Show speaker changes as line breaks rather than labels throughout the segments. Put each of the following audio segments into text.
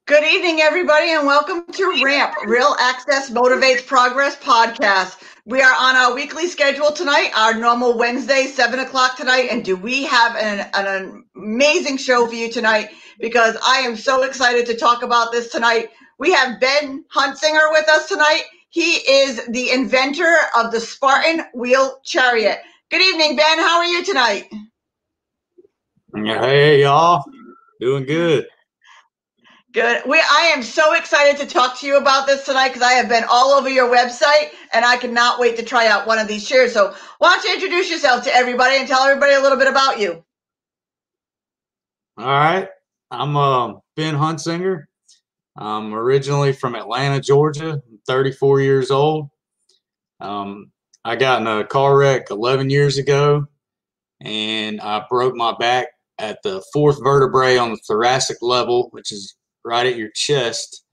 Good evening, everybody, and welcome to RAMP, Real Access Motivates Progress podcast. We are on our weekly schedule tonight, our normal Wednesday, 7 o'clock tonight, and do we have an amazing show for you tonight, because I am so excited to talk about this tonight. We have Ben Huntsinger with us tonight. He is the inventor of the Spartan Wheel Chariot. Good evening, Ben. How are you tonight?
Hey, y'all. Doing good.
Good. I am so excited to talk to you about this tonight because I have been all over your website and I cannot wait to try out one of these chairs. So why don't you introduce yourself to everybody and tell everybody a little bit about you?
All right. I'm Ben Huntsinger. I'm originally from Atlanta, Georgia. I'm 34 years old. I got in a car wreck 11 years ago, and I broke my back at the fourth vertebrae on the thoracic level, which is right at your chest.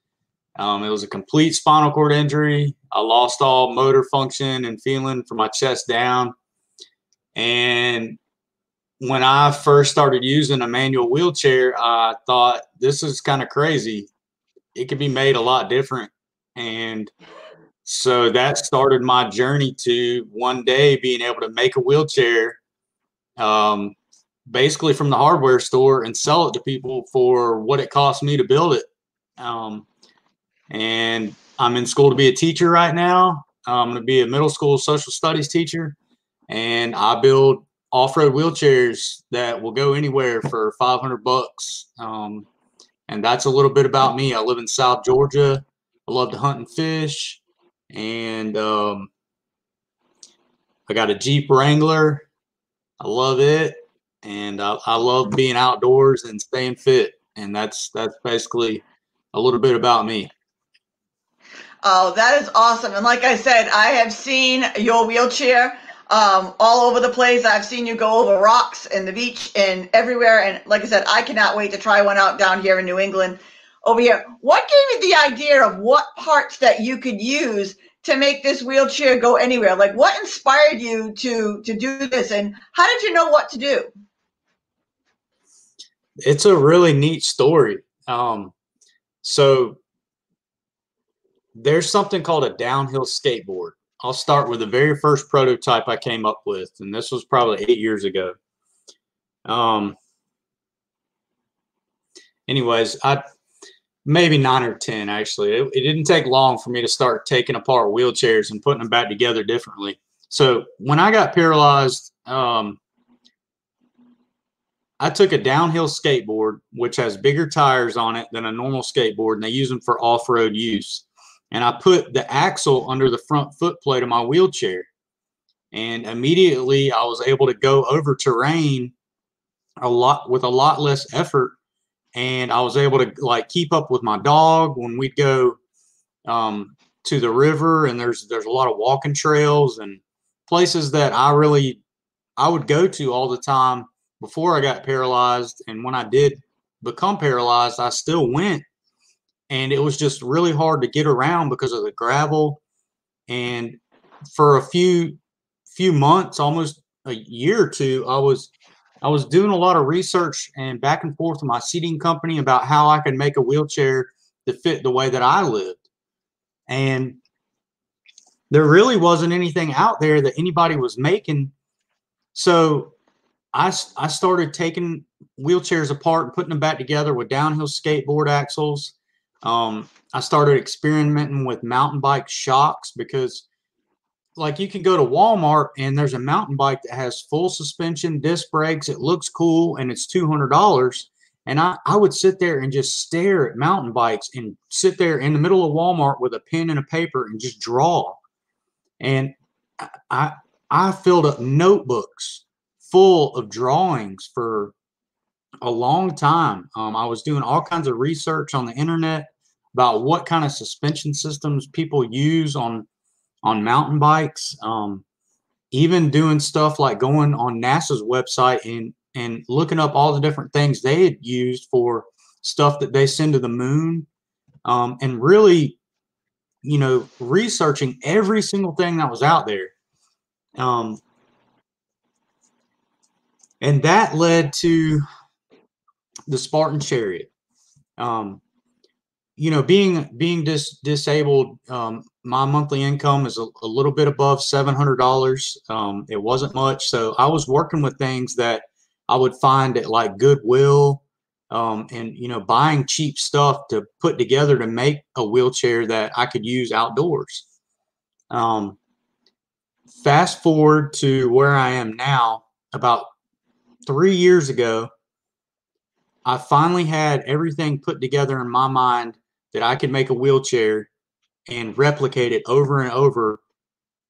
It was a complete spinal cord injury. I lost all motor function and feeling from my chest down. And when I first started using a manual wheelchair, I thought, this is kind of crazy. It could be made a lot different. And so that started my journey to one day being able to make a wheelchair basically from the hardware store and sell it to people for what it cost me to build it. And I'm in school to be a teacher right now. I'm going to be a middle school social studies teacher, and I build off-road wheelchairs that will go anywhere for $500. And that's a little bit about me. I live in South Georgia. I love to hunt and fish, and I got a Jeep Wrangler. I love it, and I love being outdoors and staying fit. And that's basically a little bit about me.
Oh, that is awesome. And like I said, I have seen your wheelchair all over the place. I've seen you go over rocks and the beach and everywhere. And like I said, I cannot wait to try one out down here in New England over here. What gave you the idea of what parts that you could use to make this wheelchair go anywhere? Like, what inspired you to do this, and how did you know what to do?
It's a really neat story. So there's something called a downhill skateboard. I'll start with the very first prototype I came up with, and this was probably 8 years ago. Anyways, maybe 9 or 10 actually. It didn't take long for me to start taking apart wheelchairs and putting them back together differently. So when I got paralyzed, I took a downhill skateboard, which has bigger tires on it than a normal skateboard, and they use them for off-road use. And I put the axle under the front foot plate of my wheelchair. And immediately I was able to go over terrain with a lot less effort. And I was able to like keep up with my dog when we'd go to the river, and there's a lot of walking trails and places that I would go to all the time before I got paralyzed. And when I did become paralyzed, I still went. And it was just really hard to get around because of the gravel. And for a few months, almost a year or two, I was doing a lot of research and back and forth with my seating company about how I could make a wheelchair to fit the way that I lived. And there really wasn't anything out there that anybody was making. So I started taking wheelchairs apart and putting them back together with downhill skateboard axles. I started experimenting with mountain bike shocks, because like you can go to Walmart and there's a mountain bike that has full suspension, disc brakes. It looks cool and it's $200. And I would sit there and just stare at mountain bikes and sit there in the middle of Walmart with a pen and a paper and just draw. And I filled up notebooks full of drawings for a long time. I was doing all kinds of research on the internet about what kind of suspension systems people use on mountain bikes. Even doing stuff like going on NASA's website and looking up all the different things they had used for stuff that they send to the moon, and really, researching every single thing that was out there. And that led to the Spartan Chariot. being disabled, my monthly income is a little bit above $700. It wasn't much, so I was working with things that I would find at like Goodwill, and buying cheap stuff to put together to make a wheelchair that I could use outdoors. Fast forward to where I am now, about 3 years ago, I finally had everything put together in my mind that I could make a wheelchair and replicate it over and over.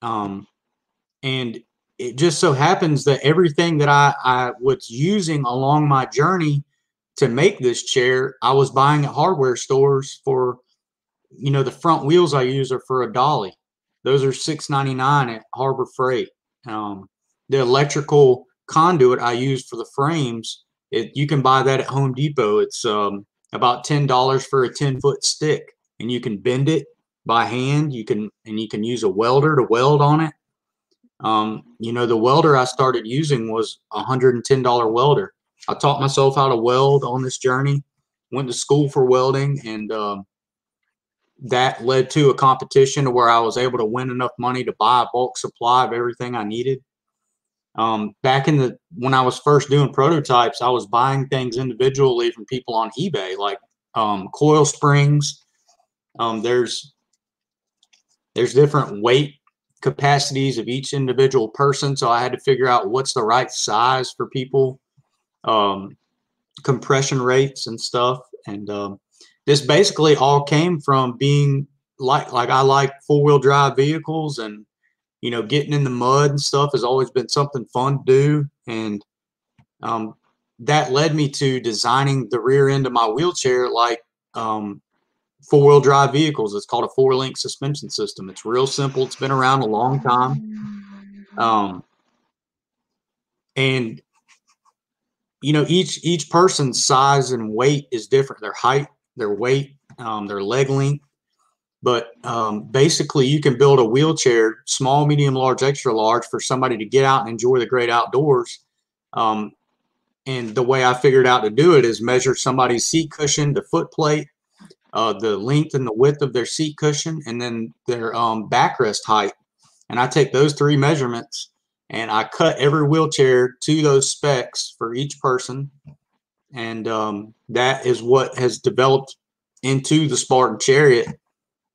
And it just so happens that everything that I was using along my journey to make this chair, I was buying at hardware stores for, the front wheels I use are for a dolly. Those are $6.99 at Harbor Freight. The electrical conduit I use for the frames, you can buy that at Home Depot. It's about $10 for a 10-foot stick, and you can bend it by hand. You can use a welder to weld on it. The welder I started using was a $110 welder. I taught myself how to weld on this journey, went to school for welding, and that led to a competition where I was able to win enough money to buy a bulk supply of everything I needed. Back when I was first doing prototypes, I was buying things individually from people on eBay, like coil springs. There's different weight capacities of each individual person, so I had to figure out what's the right size for people, compression rates and stuff. And this basically all came from being like I like four-wheel drive vehicles, and getting in the mud and stuff has always been something fun to do. And that led me to designing the rear end of my wheelchair like four-wheel drive vehicles. It's called a four-link suspension system. It's real simple. It's been around a long time. And each person's size and weight is different. Their height, their weight, their leg length. But basically, you can build a wheelchair, small, medium, large, extra large, for somebody to get out and enjoy the great outdoors. And the way I figured out to do it is measure somebody's seat cushion, the foot plate, the length and the width of their seat cushion, and then their backrest height. And I take those three measurements and I cut every wheelchair to those specs for each person. And that is what has developed into the Spartan Chariot.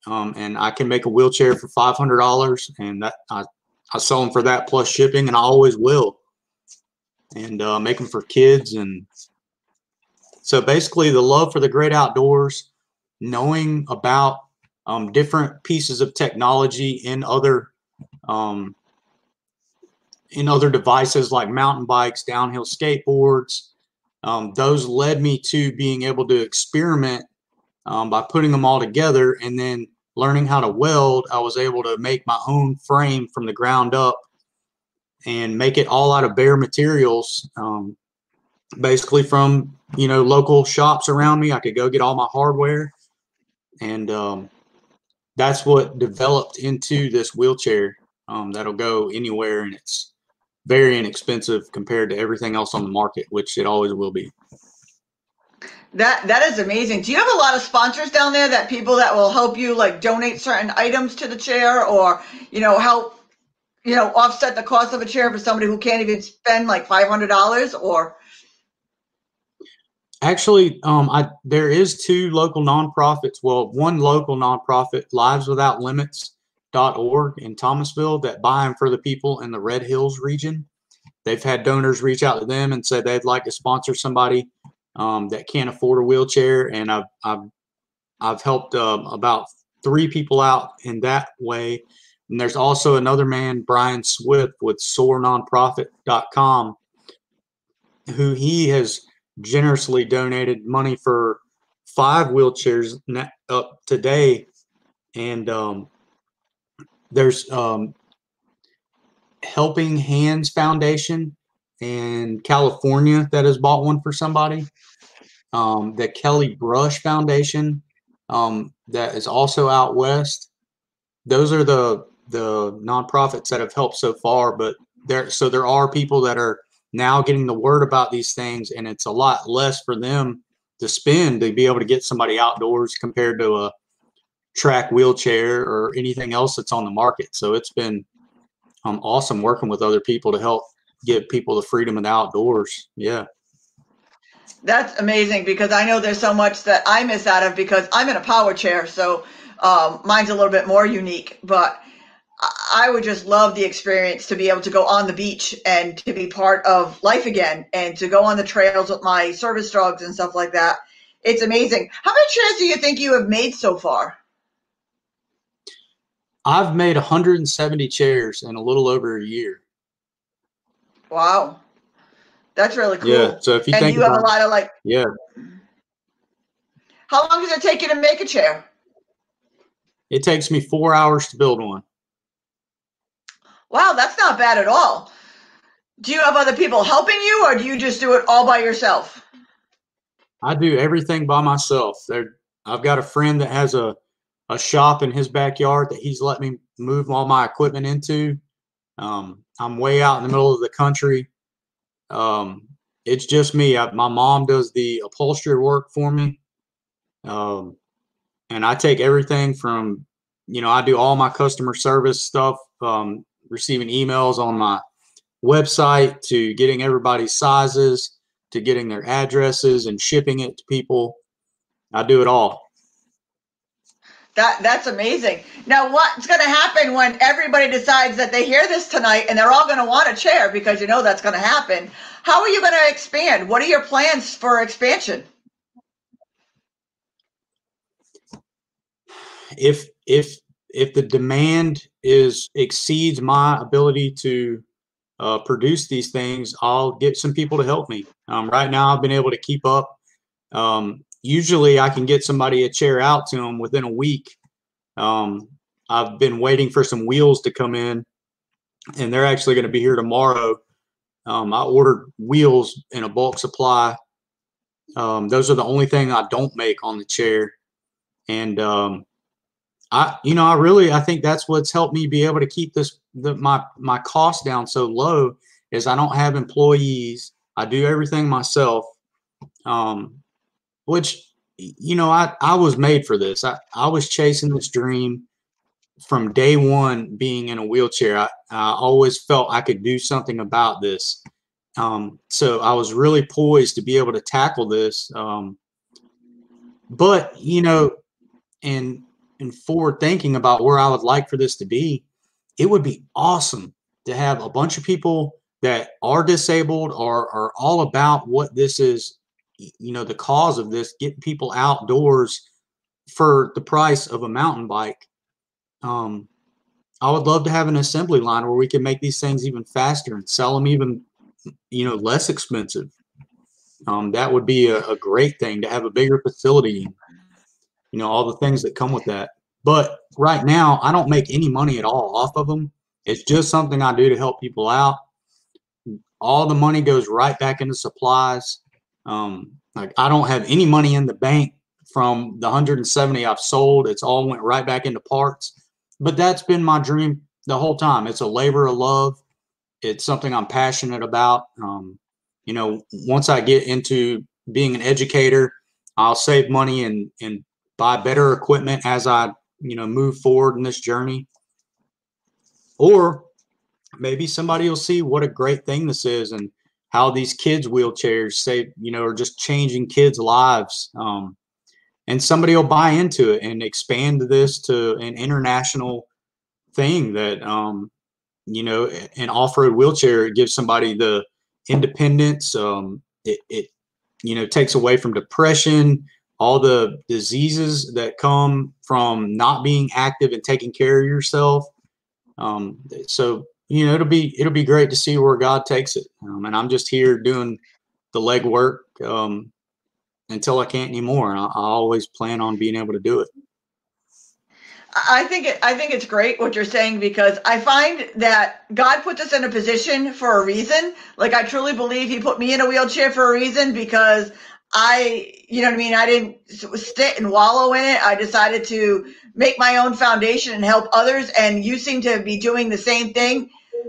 And I can make a wheelchair for $500, and that I sell them for that plus shipping, and I always will. And make them for kids. And so basically, the love for the great outdoors, knowing about different pieces of technology in other devices like mountain bikes, downhill skateboards, those led me to being able to experiment by putting them all together, and then learning how to weld. I was able to make my own frame from the ground up and make it all out of bare materials, basically from local shops around me. I could go get all my hardware, and that's what developed into this wheelchair that'll go anywhere, and it's very inexpensive compared to everything else on the market, which it always will be.
That is amazing. Do you have a lot of sponsors down there, that people that will help you like donate certain items to the chair, or help offset the cost of a chair for somebody who can't even spend like $500? Or
actually, there is two local nonprofits. Well, one local nonprofit, LivesWithoutLimits.org in Thomasville, that buy them for the people in the Red Hills region. They've had donors reach out to them and say they'd like to sponsor somebody that can't afford a wheelchair, and I've helped about 3 people out in that way. And there's also another man, Brian Swift, with SoarNonprofit.com, who he has generously donated money for 5 wheelchairs up today. And there's Helping Hands Foundation in California that has bought one for somebody. The Kelly Brush Foundation that is also out west. Those are the nonprofits that have helped so far, but there are people that are now getting the word about these things, and it's a lot less for them spend to be able to get somebody outdoors compared to a track wheelchair or anything else that's on the market. So it's been awesome working with other people to help give people the freedom of the outdoors. Yeah.
That's amazing, because I know there's so much that I miss out of because I'm in a power chair. So mine's a little bit more unique, but I would just love the experience to be able to go on the beach and to be part of life again and to go on the trails with my service dogs and stuff like that. It's amazing. How many chairs do you think you have made so far?
I've made 170 chairs in a little over a year.
Wow. That's really cool.
Yeah. So if you
and
think
you have a lot of like,
yeah.
How long does it take you to make a chair?
It takes me 4 hours to build one.
Wow, that's not bad at all. Do you have other people helping you, or do you just do it all by yourself?
I do everything by myself. I've got a friend that has a shop in his backyard that he's let me move all my equipment into. I'm way out in the middle of the country. It's just me. My mom does the upholstery work for me. And I take everything from, I do all my customer service stuff, receiving emails on my website, to getting everybody's sizes, to getting their addresses and shipping it to people. I do it all.
That's amazing. Now, what's going to happen when everybody decides that they hear this tonight and they're all going to want a chair, because that's going to happen? How are you going to expand? What are your plans for expansion?
If the demand exceeds my ability to produce these things, I'll get some people to help me. Right now, I've been able to keep up. Usually I can get somebody a chair out to them within a week. I've been waiting for some wheels to come in, and they're actually going to be here tomorrow. I ordered wheels in a bulk supply. Those are the only thing I don't make on the chair. And I think that's what's helped me be able to keep my costs down so low, is I don't have employees. I do everything myself. Which, I was made for this. I was chasing this dream from day one, being in a wheelchair. I always felt I could do something about this. So I was really poised to be able to tackle this. But, and forward thinking about where I would like for this to be, it would be awesome to have a bunch of people that are disabled or are all about what this is, the cause of this, getting people outdoors for the price of a mountain bike. I would love to have an assembly line where we can make these things even faster and sell them even, less expensive. That would be a great thing, to have a bigger facility, all the things that come with that. But right now, I don't make any money at all off of them. It's just something I do to help people out. All the money goes right back into supplies. Like, I don't have any money in the bank from the 170 I've sold. It's all went right back into parts. But that's been my dream the whole time. It's a labor of love. It's something I'm passionate about. Once I get into being an educator, I'll save money and buy better equipment as I, move forward in this journey. Or maybe somebody will see what a great thing this is, and how these kids' wheelchairs are just changing kids' lives. And somebody will buy into it and expand this to an international thing that, an off-road wheelchair gives somebody the independence. It takes away from depression, all the diseases that come from not being active and taking care of yourself. So it'll be great to see where God takes it. And I'm just here doing the legwork until I can't anymore. And I always plan on being able to do it.
I think it's great what you're saying, because I find that God puts us in a position for a reason. Like, I truly believe He put me in a wheelchair for a reason, because I didn't sit and wallow in it. I decided to make my own foundation and help others. And you seem to be doing the same thing.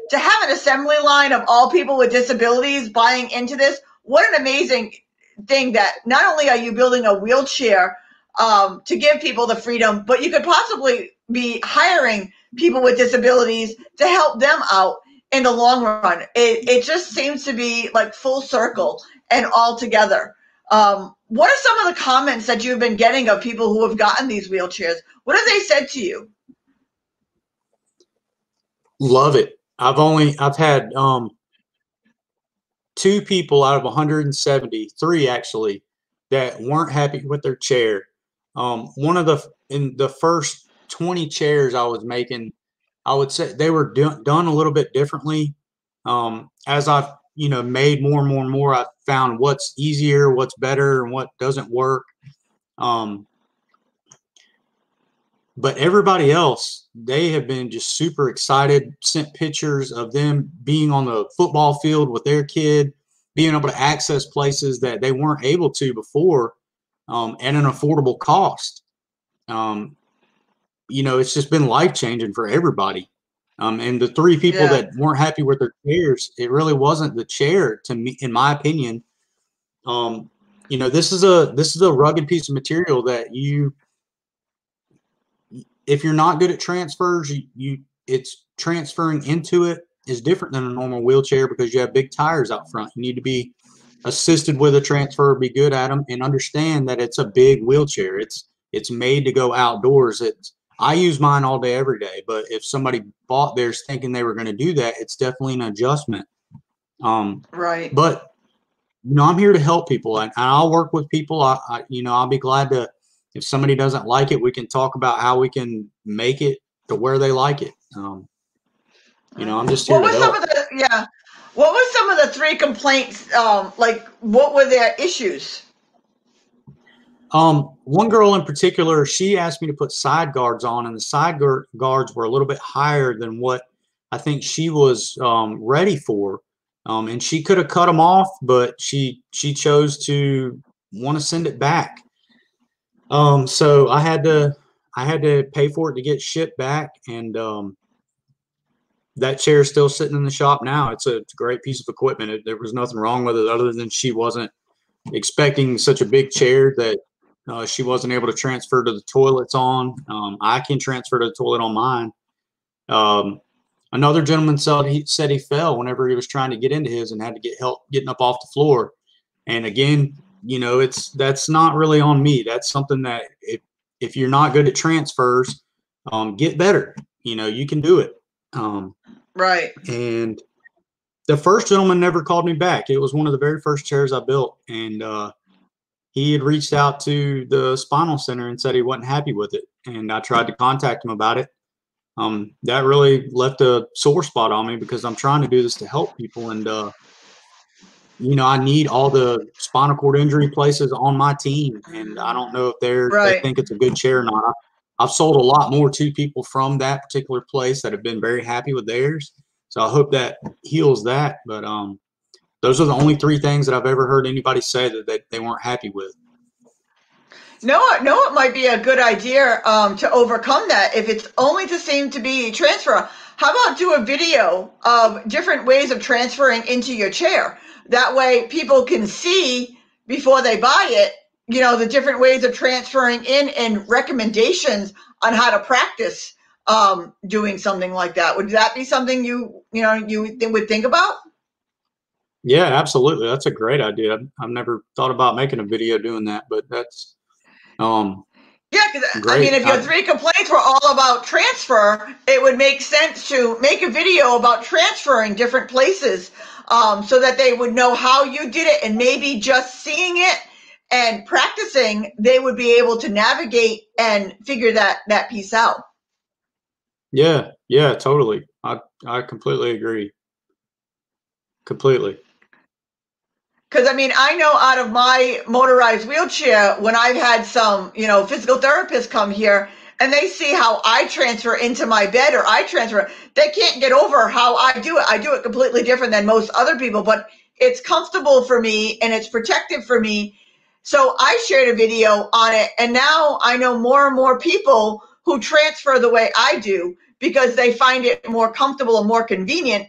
To have an assembly line of all people with disabilities buying into this, what an amazing thing that not only are you building a wheelchair to give people the freedom, but you could possibly be hiring people with disabilities to help them out in the long run. It just seems to be like full circle and all together. What are some of the comments that you've been getting of people who have gotten these wheelchairs? What have they said to you?
Love it. I've had 2 people out of 173 actually that weren't happy with their chair. One of in the first 20 chairs I was making, I would say they were done a little bit differently. As I've made more and more and more, I found what's easier, what's better, and what doesn't work. But everybody else, they have been just super excited, sent pictures of them being on the football field with their kid, being able to access places that they weren't able to before at an affordable cost. It's just been life-changing for everybody. And the 3 people that weren't happy with their chairs, it really wasn't the chair, to me, in my opinion. This is a rugged piece of material that if you're not good at transfers, it's transferring into it is different than a normal wheelchair because you have big tires out front. You need to be assisted with a transfer, be good at them, and understand that it's a big wheelchair. It's made to go outdoors. I use mine all day, every day. But if somebody bought theirs thinking they were going to do that, it's definitely an adjustment.
Right.
But I'm here to help people, and I'll work with people. I'll be glad to. If somebody doesn't like it, we can talk about how we can make it to where they like it. I'm just here to help.
What were some of the 3 complaints? What were their issues?
One girl in particular, she asked me to put side guards on, and the side guards were a little bit higher than what I think she was ready for. And she could have cut them off, but she chose to want to send it back. So I had to pay for it to get shipped back, and that chair is still sitting in the shop now. It's a great piece of equipment. There was nothing wrong with it other than she wasn't expecting such a big chair that she wasn't able to transfer to the toilets on. I can transfer to the toilet on mine. Another gentleman said he fell whenever he was trying to get into his and had to get help getting up off the floor. And again, that's not really on me. That's something that if you're not good at transfers, get better. You can do it.
Right.
And the first gentleman never called me back. It was one of the very first chairs I built, and he had reached out to the spinal center and said he wasn't happy with it. And I tried to contact him about it. That really left a sore spot on me because I'm trying to do this to help people, and I need all the spinal cord injury places on my team, and I don't know if they think it's a good chair or not. I've sold a lot more to people from that particular place that have been very happy with theirs. So I hope that heals that. But those are the only 3 things that I've ever heard anybody say that they weren't happy with.
No, it might be a good idea to overcome that if it's only to seem to be transfer. How about do a video of different ways of transferring into your chair? That way people can see before they buy it, the different ways of transferring in and recommendations on how to practice doing something like that. Would that be something you would think about?
Yeah, absolutely. That's a great idea. I've never thought about making a video doing that, but that's
yeah, because if your 3 complaints were all about transfer, it would make sense to make a video about transferring different places so that they would know how you did it, and maybe just seeing it and practicing, they would be able to navigate and figure that piece out.
Yeah, totally. I completely agree. Completely.
Because I know out of my motorized wheelchair, when I've had some, physical therapists come here and they see how I transfer into my bed or I transfer, they can't get over how I do it. I do it completely different than most other people, but it's comfortable for me and it's protective for me. So I shared a video on it, and now I know more and more people who transfer the way I do because they find it more comfortable and more convenient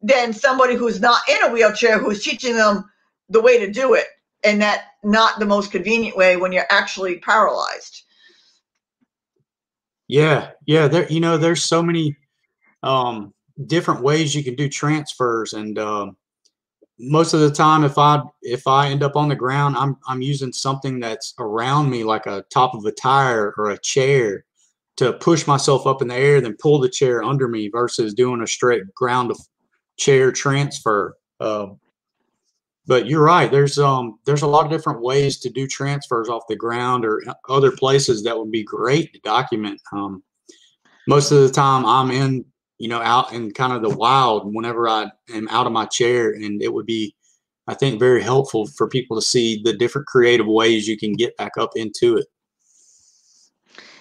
than somebody who's not in a wheelchair who's teaching them the way to do it. and that not the most convenient way when you're actually paralyzed.
Yeah, there, there's so many different ways you can do transfers, and most of the time, if I end up on the ground, I'm using something that's around me, like a top of a tire or a chair, to push myself up in the air, then pull the chair under me, versus doing a straight ground to chair transfer. But you're right. There's a lot of different ways to do transfers off the ground or other places that would be great to document. Most of the time, I'm in, out in kind of the wild whenever I am out of my chair, and it would be, I think, very helpful for people to see the different creative ways you can get back up into it.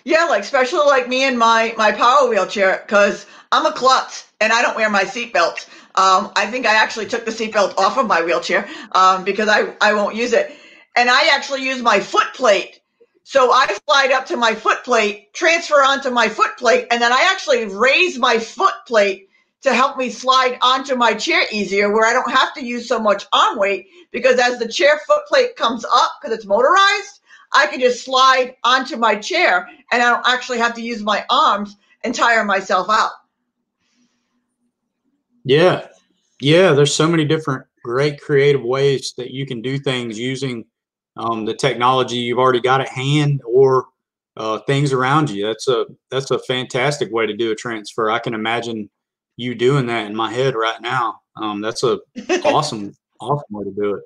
Yeah, like especially like me in my power wheelchair, because I'm a klutz and I don't wear my seatbelt. I think I actually took the seatbelt off of my wheelchair because I won't use it. And I actually use my foot plate. So I slide up to my foot plate, transfer onto my foot plate, and then I actually raise my foot plate to help me slide onto my chair easier, where I don't have to use so much arm weight, because as the chair foot plate comes up, because it's motorized, I can just slide onto my chair and I don't actually have to use my arms and tire myself out.
Yeah. There's so many different great creative ways that you can do things using the technology you've already got at hand, or things around you. That's a fantastic way to do a transfer. I can imagine you doing that in my head right now. That's a awesome way to do it.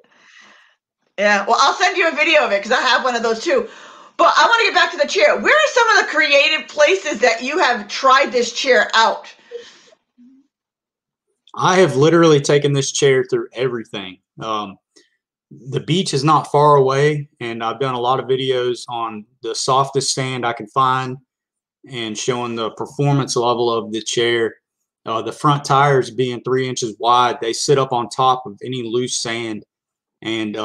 Yeah, well, I'll send you a video of it because I have one of those too. But I want to get back to the chair. Where are some of the creative places that you have tried this chair out?
I have literally taken this chair through everything. The beach is not far away, and I've done a lot of videos on the softest sand I can find and showing the performance level of the chair. The front tires being 3 inches wide, they sit up on top of any loose sand and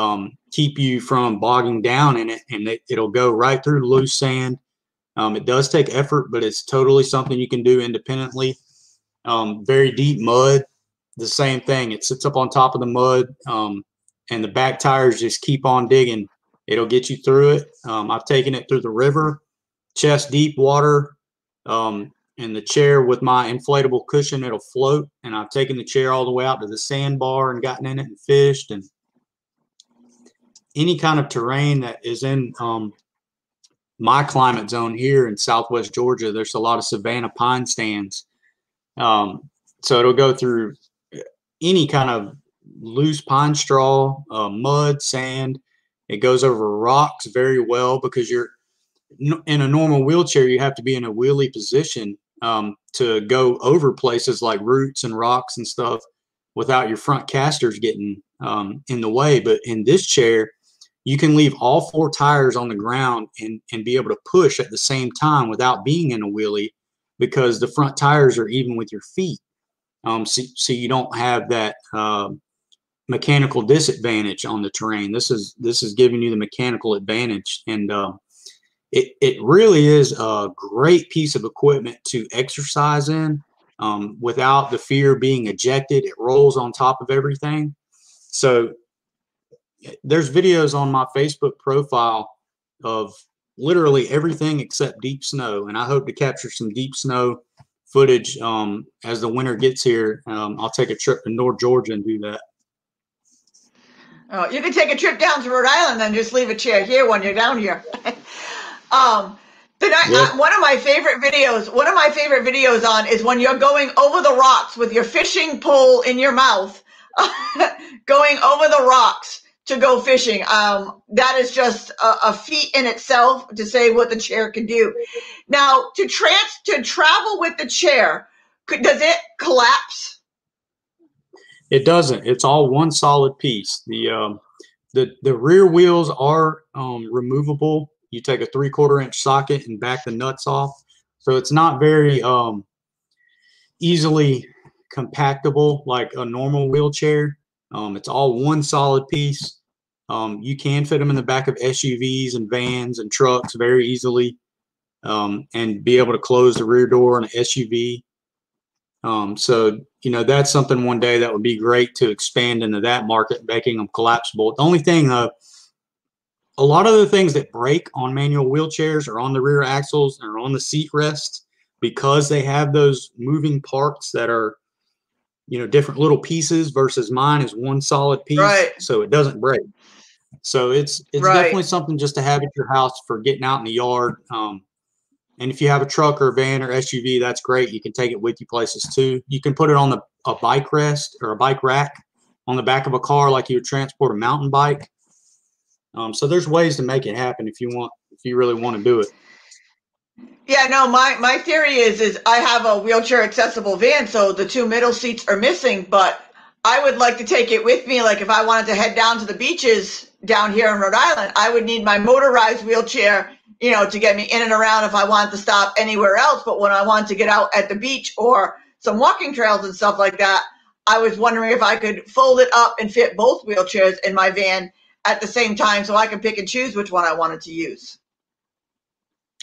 keep you from bogging down in it, and it'll go right through loose sand. It does take effort, but it's totally something you can do independently. Very deep mud, the same thing. It sits up on top of the mud, and the back tires just keep on digging. It'll get you through it. I've taken it through the river, chest deep water, and the chair with my inflatable cushion, it'll float. And I've taken the chair all the way out to the sandbar and gotten in it and fished. And any kind of terrain that is in my climate zone here in Southwest Georgia, there's a lot of savanna pine stands. So it'll go through any kind of loose pine straw, mud, sand. It goes over rocks very well, because you're in a normal wheelchair, you have to be in a wheelie position to go over places like roots and rocks and stuff without your front casters getting in the way. But in this chair, you can leave all 4 tires on the ground and be able to push at the same time without being in a wheelie, because the front tires are even with your feet. So you don't have that mechanical disadvantage on the terrain. This is giving you the mechanical advantage, and it really is a great piece of equipment to exercise in without the fear of being ejected. It rolls on top of everything. So there's videos on my Facebook profile of literally everything except deep snow, and I hope to capture some deep snow footage as the winter gets here. I'll take a trip to North Georgia and do that.
Oh, you can take a trip down to Rhode Island and just leave a chair here when you're down here. One of my favorite videos on is when you're going over the rocks with your fishing pole in your mouth, going over the rocks to go fishing. That is just a feat in itself to say what the chair can do. Now, to travel with the chair, does it collapse?
It doesn't. It's all one solid piece. The rear wheels are removable. You take a 3/4 inch socket and back the nuts off. So it's not very easily compactable like a normal wheelchair. It's all one solid piece. You can fit them in the back of SUVs and vans and trucks very easily, and be able to close the rear door on an SUV. So, that's something one day that would be great to expand into that market, making them collapsible. The only thing, though, a lot of the things that break on manual wheelchairs are on the rear axles or on the seat rest because they have those moving parts that are, different little pieces versus mine is one solid piece.
Right.
So it doesn't break. So it's
Right.
definitely something just to have at your house for getting out in the yard. And if you have a truck or a van or SUV, that's great. You can take it with you places too. You can put it on a bike rest or a bike rack on the back of a car like you would transport a mountain bike. So there's ways to make it happen if you really want to do it.
Yeah, no, my theory is I have a wheelchair accessible van, so the two middle seats are missing, but I would like to take it with me. Like if I wanted to head down to the beaches down here in Rhode Island, I would need my motorized wheelchair, to get me in and around if I wanted to stop anywhere else. But when I wanted to get out at the beach or some walking trails and stuff like that, I was wondering if I could fold it up and fit both wheelchairs in my van at the same time so I could pick and choose which one I wanted to use.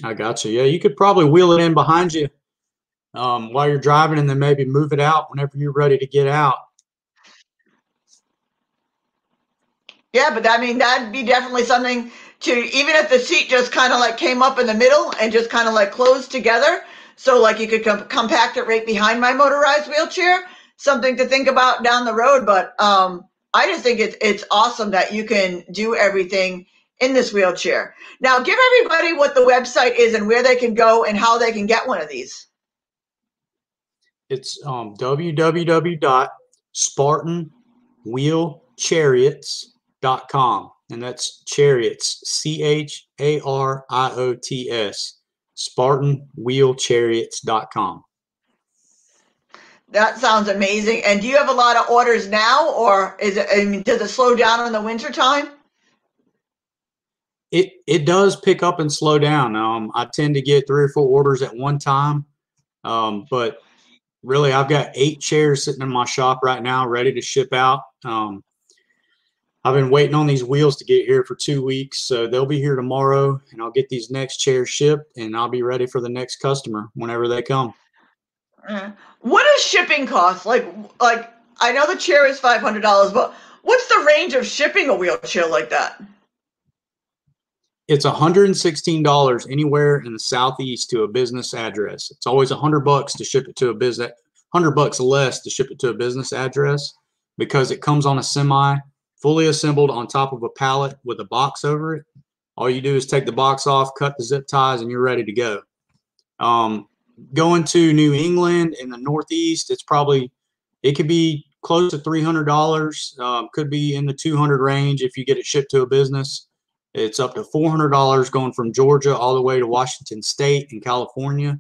I got you. Yeah, you could probably wheel it in behind you while you're driving and then maybe move it out whenever you're ready to get out.
Yeah, but I mean, that'd be definitely something to, even if the seat just kind of like came up in the middle and just kind of like closed together. So like you could compact it right behind my motorized wheelchair, something to think about down the road. But I just think it's awesome that you can do everything in this wheelchair. Now, give everybody what the website is and where they can go and how they can get one of these.
It's www.spartanwheelchariots.com, and that's chariots, CHARIOTS, spartanwheelchariots.com.
That sounds amazing. And do you have a lot of orders now, or does it slow down in the winter time?
It does pick up and slow down. I tend to get 3 or 4 orders at one time, but really I've got 8 chairs sitting in my shop right now ready to ship out. I've been waiting on these wheels to get here for 2 weeks, so they'll be here tomorrow, and I'll get these next chairs shipped, and I'll be ready for the next customer whenever they come.
What does shipping cost? Like I know the chair is $500, but what's the range of shipping a wheelchair like that?
It's $116 anywhere in the Southeast to a business address. It's always $100 to ship it to a business, $100 less to ship it to a business address because it comes on a semi, fully assembled on top of a pallet with a box over it. All you do is take the box off, cut the zip ties, and you're ready to go. Going to New England in the Northeast, it could be close to $300, could be in the $200 range if you get it shipped to a business. It's up to $400 going from Georgia all the way to Washington State and California.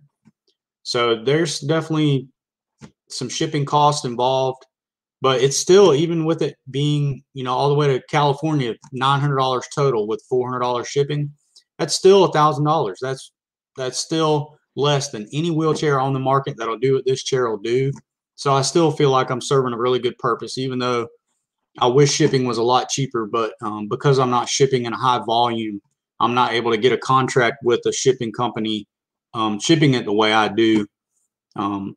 So there's definitely some shipping costs involved, but it's still, even with it being, all the way to California, $900 total with $400 shipping, that's still $1,000. That's still less than any wheelchair on the market that'll do what this chair will do. So I still feel like I'm serving a really good purpose, even though I wish shipping was a lot cheaper, but because I'm not shipping in a high volume, I'm not able to get a contract with a shipping company shipping it the way I do. And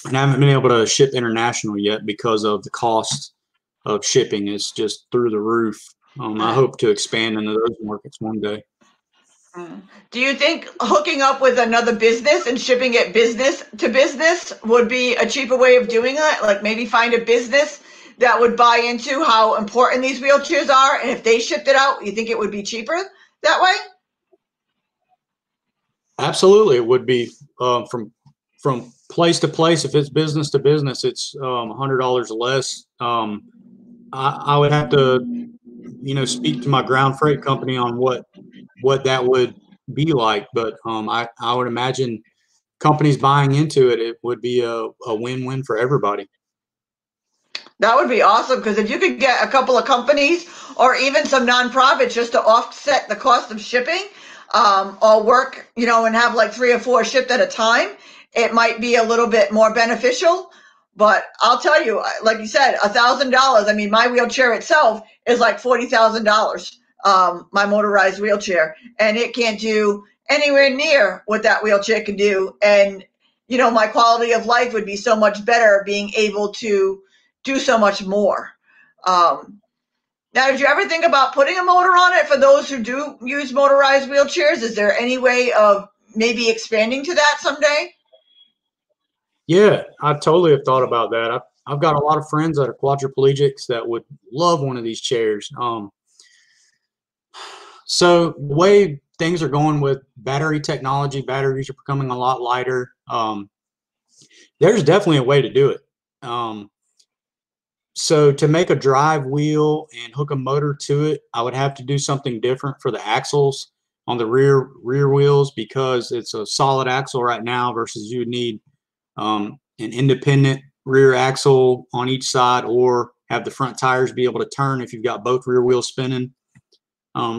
I haven't been able to ship international yet because of the cost of shipping is just through the roof. I hope to expand into those markets one day.
Do you think hooking up with another business and shipping it business to business would be a cheaper way of doing it? Like maybe find a business that would buy into how important these wheelchairs are, and if they shipped it out, you think it would be cheaper that way?
Absolutely, it would be from place to place. If it's business to business, it's $100 less. I would have to, speak to my ground freight company on what that would be like, but I would imagine companies buying into it, it would be a win-win for everybody.
That would be awesome, because if you could get a couple of companies or even some nonprofits just to offset the cost of shipping, or work, and have like 3 or 4 shipped at a time, it might be a little bit more beneficial. But I'll tell you, like you said, $1,000. I mean, my wheelchair itself is like $40,000, my motorized wheelchair, and it can't do anywhere near what that wheelchair can do. And, my quality of life would be so much better being able to do so much more. Now, did you ever think about putting a motor on it for those who do use motorized wheelchairs? Is there any way of maybe expanding to that someday?
Yeah, I totally have thought about that. I've got a lot of friends that are quadriplegics that would love one of these chairs. So the way things are going with battery technology, batteries are becoming a lot lighter. There's definitely a way to do it. So to make a drive wheel and hook a motor to it, I would have to do something different for the axles on the rear wheels, because it's a solid axle right now versus you would need an independent rear axle on each side, or have the front tires be able to turn if you've got both rear wheels spinning.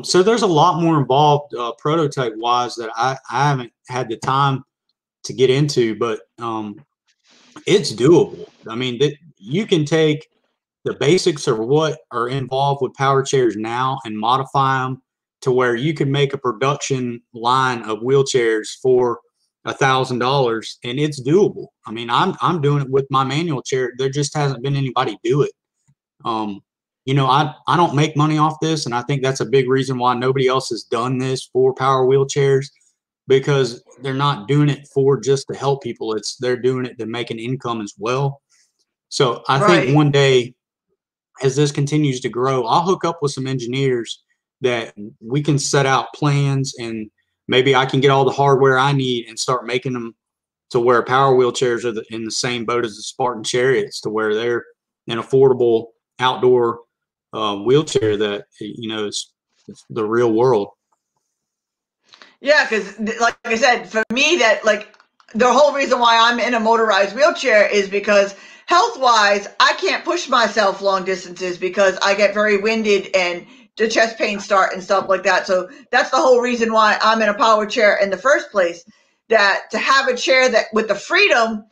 So there's a lot more involved prototype wise that I haven't had the time to get into, but it's doable. I mean, that you can take the basics of what are involved with power chairs now and modify them to where you can make a production line of wheelchairs for $1,000, and it's doable. I mean, I'm doing it with my manual chair. There just hasn't been anybody do it. You know, I don't make money off this, and I think that's a big reason why nobody else has done this for power wheelchairs, because they're not doing it for just to help people. They're doing it to make an income as well. So I think one day, as this continues to grow, I'll hook up with some engineers that we can set out plans, and maybe I can get all the hardware I need and start making them to where power wheelchairs are in the same boat as the Spartan Chariots, to where they're an affordable outdoor wheelchair that, you know, is the real world.
Yeah, because like I said, for me, that like the whole reason why I'm in a motorized wheelchair is because health-wise, I can't push myself long distances because I get very winded and the chest pain start and stuff like that. So that's the whole reason why I'm in a power chair in the first place. That to have a chair that with the freedom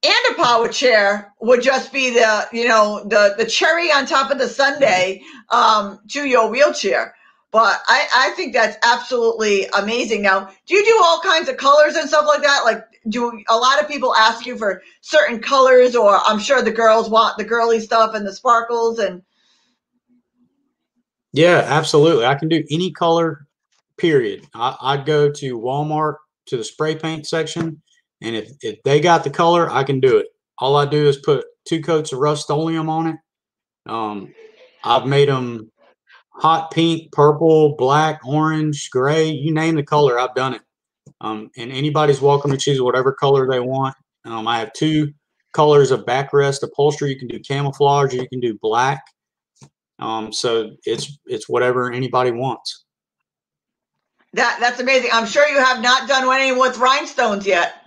and a power chair would just be the, you know, the cherry on top of the sundae to your wheelchair. But I think that's absolutely amazing. Now, do you do all kinds of colors and stuff like that? Like, do a lot of people ask you for certain colors, or I'm sure the girls want the girly stuff and the sparkles and.
Yeah, absolutely. I can do any color, period. I'd go to Walmart to the spray paint section, and if they got the color, I can do it. All I do is put 2 coats of Rust-Oleum on it. I've made them hot pink, purple, black, orange, gray, you name the color, I've done it. And anybody's welcome to choose whatever color they want. I have 2 colors of backrest upholstery. You can do camouflage, or you can do black. So it's whatever anybody wants.
That's amazing. I'm sure you have not done any with rhinestones yet.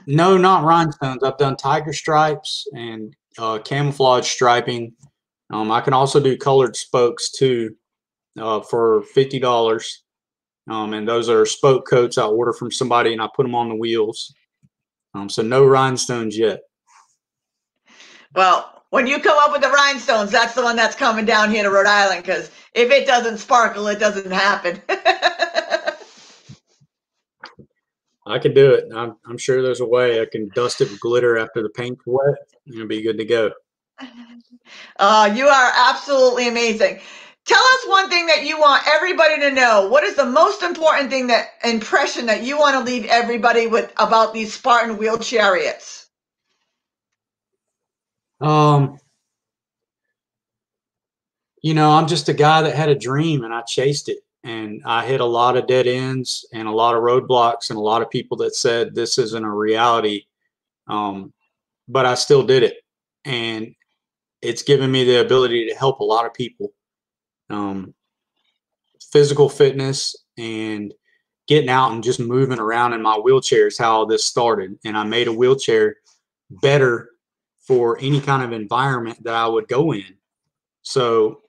No, not rhinestones. I've done tiger stripes and camouflage striping. I can also do colored spokes too, for $50. And those are spoke coats I order from somebody, and I put them on the wheels. So no rhinestones yet.
Well, when you come up with the rhinestones, that's the one that's coming down here to Rhode Island, because if it doesn't sparkle, it doesn't happen.
I can do it. I'm sure there's a way. I can dust it with glitter after the paint's wet, and it'll be good to go.
You are absolutely amazing. Tell us one thing that you want everybody to know. What is the most important thing, that impression that you want to leave everybody with about these Spartan wheel chariots?
You know, I'm just a guy that had a dream, and I chased it, and I hit a lot of dead ends and a lot of roadblocks and a lot of people that said this isn't a reality. But I still did it, and it's given me the ability to help a lot of people. Physical fitness and getting out and just moving around in my wheelchair is how this started. And I made a wheelchair better for any kind of environment that I would go in. So,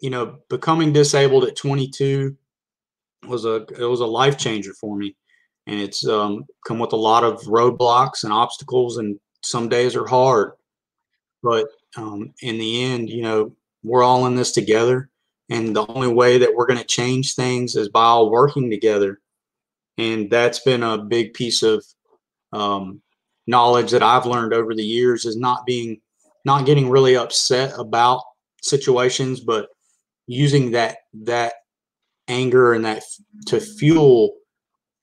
you know, becoming disabled at 22 was a life changer for me. And it's come with a lot of roadblocks and obstacles, and some days are hard. But in the end, you know, we're all in this together. And the only way that we're going to change things is by all working together. And that's been a big piece of knowledge that I've learned over the years, is not being not getting really upset about situations, but using that anger and that to fuel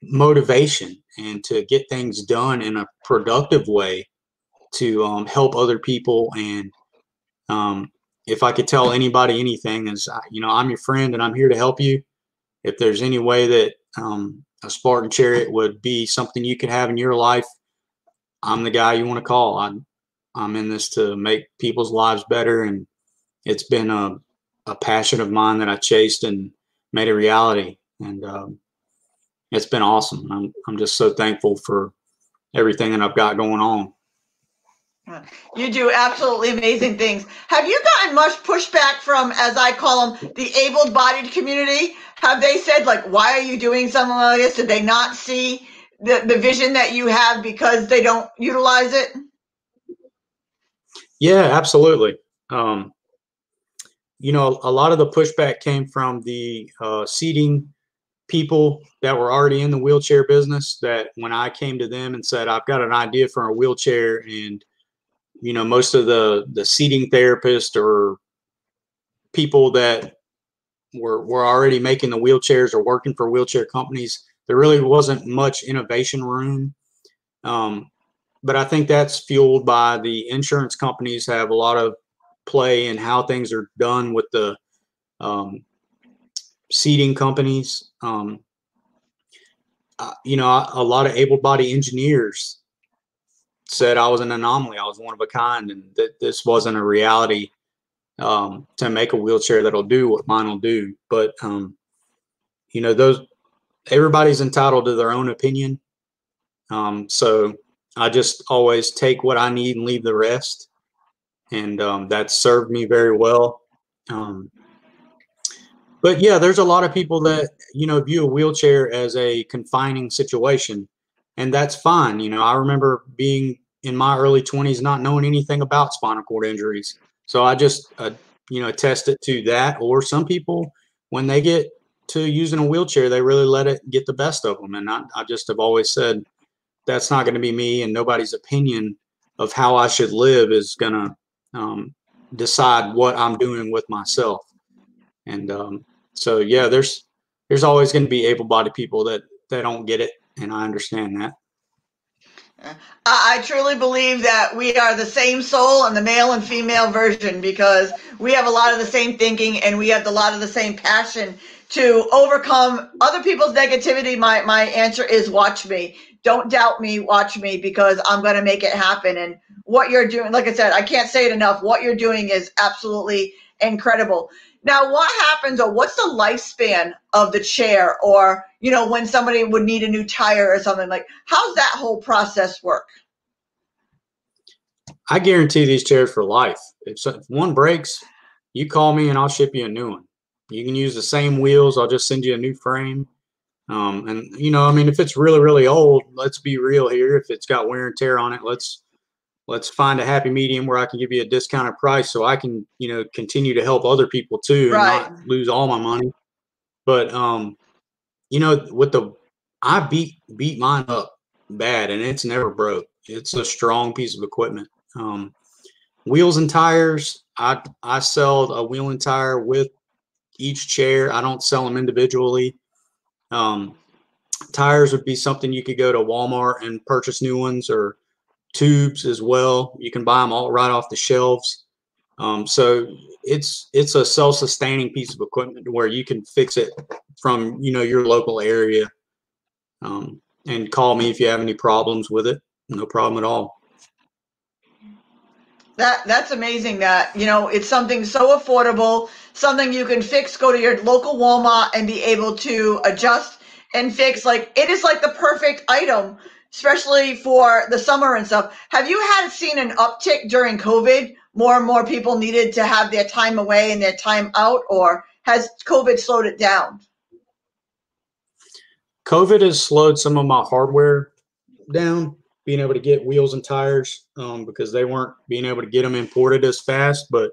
motivation and to get things done in a productive way to help other people. And if I could tell anybody anything is, I'm your friend and I'm here to help you. If there's any way that a Spartan Chariot would be something you could have in your life, I'm the guy you want to call. I'm in this to make people's lives better, and it's been a passion of mine that I chased and made a reality. And it's been awesome. I'm just so thankful for everything that I've got going on.
You do absolutely amazing things. Have you gotten much pushback from, as I call them, the able-bodied community? Have they said, like, why are you doing something like this? Did they not see the vision that you have because they don't utilize it?
Yeah, absolutely. A lot of the pushback came from the seating people that were already in the wheelchair business, that when I came to them and said, I've got an idea for a wheelchair, and most of the seating therapists or people that were already making the wheelchairs or working for wheelchair companies, there really wasn't much innovation room. But I think that's fueled by the insurance companies have a lot of play in how things are done with the seating companies. A lot of able-bodied engineers said I was an anomaly. I was one of a kind, and that this wasn't a reality to make a wheelchair that'll do what mine will do. But everybody's entitled to their own opinion. So I just always take what I need and leave the rest, and that's served me very well. But yeah, there's a lot of people that view a wheelchair as a confining situation, and that's fine. I remember being in my early 20s not knowing anything about spinal cord injuries, so I just attest it to that. Or some people, when they get to using a wheelchair, they really let it get the best of them. And I just have always said that's not going to be me, and nobody's opinion of how I should live is going to decide what I'm doing with myself. And so yeah, there's always going to be able-bodied people that don't get it, and I understand that.
I truly believe that we are the same soul and the male and female version, because we have a lot of the same thinking and we have a lot of the same passion to overcome other people's negativity. My answer is watch me. Don't doubt me, watch me, because I'm going to make it happen. And what you're doing, like I said, I can't say it enough. What you're doing is absolutely incredible. Now, what happens, or what's the lifespan of the chair, or, when somebody would need a new tire or something, like, how's that whole process work?
I guarantee these chairs for life. If one breaks, you call me and I'll ship you a new one. You can use the same wheels. I'll just send you a new frame. If it's really, really old, let's be real here. If it's got wear and tear on it, let's find a happy medium where I can give you a discounted price so I can, continue to help other people too, and not lose all my money. But, I beat mine up bad, and it's never broke. It's a strong piece of equipment. Wheels and tires, I sell a wheel and tire with each chair. I don't sell them individually. Tires would be something you could go to Walmart and purchase new ones, or tubes as well. You can buy them all right off the shelves. So it's a self-sustaining piece of equipment where you can fix it from your local area, and call me if you have any problems with it. No problem at all.
That's amazing that, it's something so affordable, something you can fix, go to your local Walmart and be able to adjust and fix. Like, it is like the perfect item, especially for the summer and stuff. Have you seen an uptick during COVID? More and more people needed to have their time away and their time out, or has COVID slowed it down?
COVID has slowed some of my hardware down, being able to get wheels and tires, because they weren't being able to get them imported as fast. But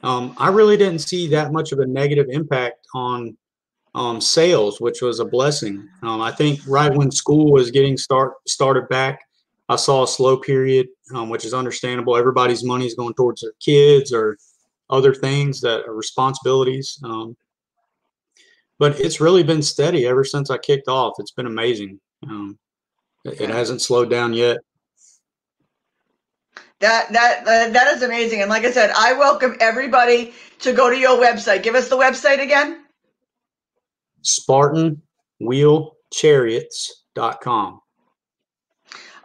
I really didn't see that much of a negative impact on sales, which was a blessing. I think right when school was getting started back, I saw a slow period, which is understandable. Everybody's money is going towards their kids or other things that are responsibilities. But it's really been steady ever since I kicked off. It's been amazing. It hasn't slowed down yet.
That is amazing. And like I said, I welcome everybody to go to your website. Give us the website again.
SpartanWheelChariots.com.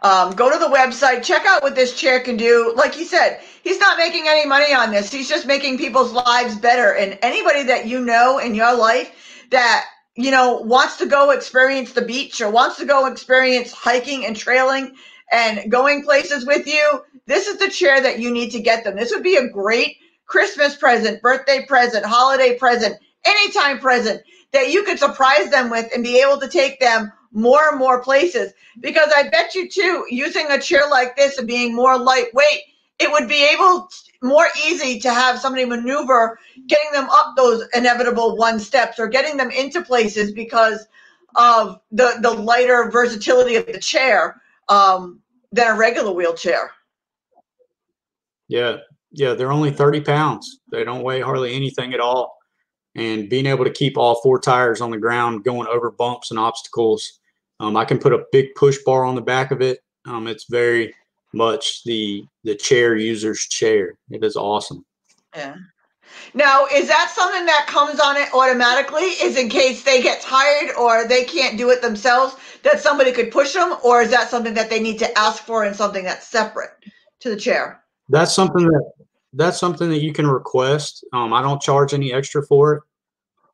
Go to the website, check out what this chair can do. Like he said, he's not making any money on this. He's just making people's lives better. And anybody that you know in your life that, wants to go experience the beach or wants to go experience hiking and trailing and going places with you, this is the chair that you need to get them. This would be a great Christmas present, birthday present, holiday present, anytime present that you could surprise them with and be able to take them more and more places. Because I bet you too, using a chair like this and being more lightweight, it would be more easy to have somebody maneuver, getting them up those inevitable one steps or getting them into places because of the lighter versatility of the chair than a regular wheelchair.
Yeah, they're only 30 pounds. They don't weigh hardly anything at all. And being able to keep all 4 tires on the ground going over bumps and obstacles. I can put a big push bar on the back of it. It's very much the chair user's chair. It is awesome.
Yeah. Now, is that something that comes on it automatically? Is in case they get tired or they can't do it themselves, that somebody could push them? Or is that something that they need to ask for and something that's separate to the chair?
That's something that you can request. I don't charge any extra for it.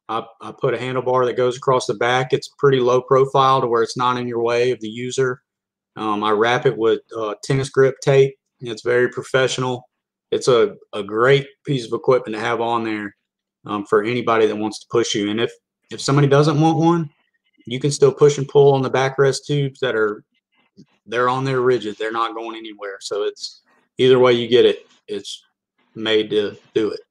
I put a handlebar that goes across the back. It's pretty low profile to where it's not in your way of the user. I wrap it with tennis grip tape. It's very professional. It's a great piece of equipment to have on there for anybody that wants to push you. And if somebody doesn't want one, you can still push and pull on the backrest tubes they're on there rigid. They're not going anywhere. So it's either way you get it, it's made to do it.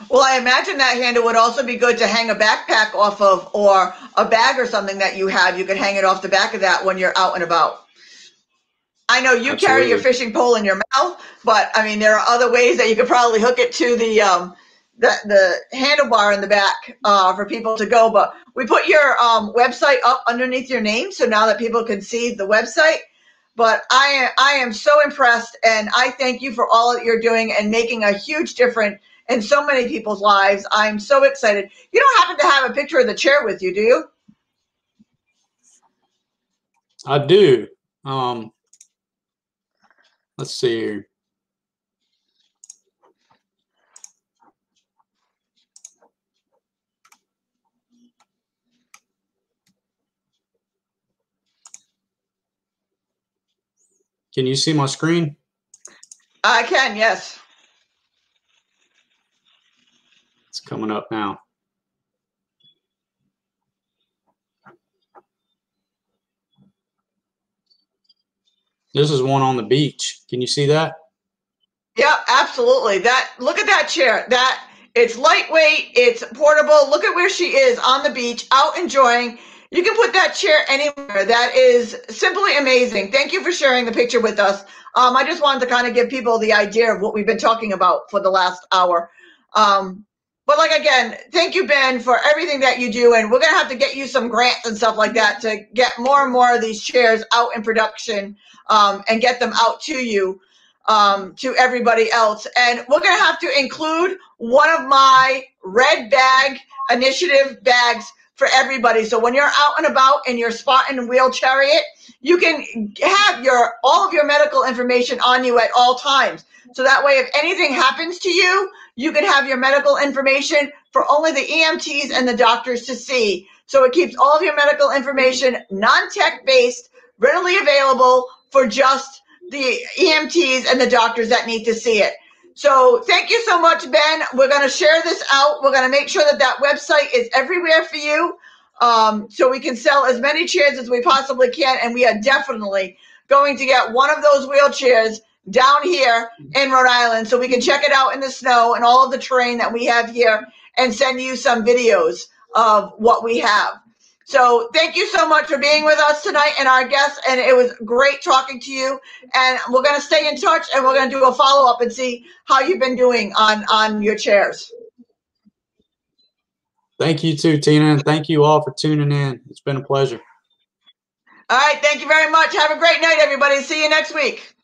Well, I imagine that handle would also be good to hang a backpack off of, or a bag or something that you have. You could hang it off the back of that when you're out and about. I know you carry your fishing pole in your mouth, but I mean, there are other ways that you could probably hook it to the handlebar in the back for people to go. But we put your website up underneath your name, so now that people can see the website. But I am so impressed, and I thank you for all that you're doing and making a huge difference in so many people's lives. I'm so excited. You don't happen to have a picture of the chair with you, do you?
I do. Let's see here. Can you see my screen?
I can, yes.
It's coming up now. This is one on the beach. Can you see that?
Yeah, absolutely. Look at that chair. It's lightweight, it's portable. Look at where she is on the beach, out enjoying. You can put that chair anywhere. That is simply amazing. Thank you for sharing the picture with us. I just wanted to kind of give people the idea of what we've been talking about for the last hour. But again, thank you, Ben, for everything that you do. And we're going to have to get you some grants and stuff like that to get more and more of these chairs out in production and get them out to you, to everybody else. And we're going to have to include one of my red bag initiative bags for everybody. So when you're out and about in your Spartan Wheel Chariot, you can have all of your medical information on you at all times. So that way, if anything happens to you, you can have your medical information for only the EMTs and the doctors to see. So it keeps all of your medical information non-tech based, readily available for just the EMTs and the doctors that need to see it. So thank you so much, Ben. We're going to share this out. We're going to make sure that website is everywhere for you, so we can sell as many chairs as we possibly can. And we are definitely going to get one of those wheelchairs down here in Rhode Island so we can check it out in the snow and all of the terrain that we have here and send you some videos of what we have. So thank you so much for being with us tonight and our guests. And it was great talking to you. And we're going to stay in touch, and we're going to do a follow-up and see how you've been doing on your chairs.
Thank you too, Tina, and thank you all for tuning in. It's been a pleasure.
All right. Thank you very much. Have a great night, everybody. See you next week.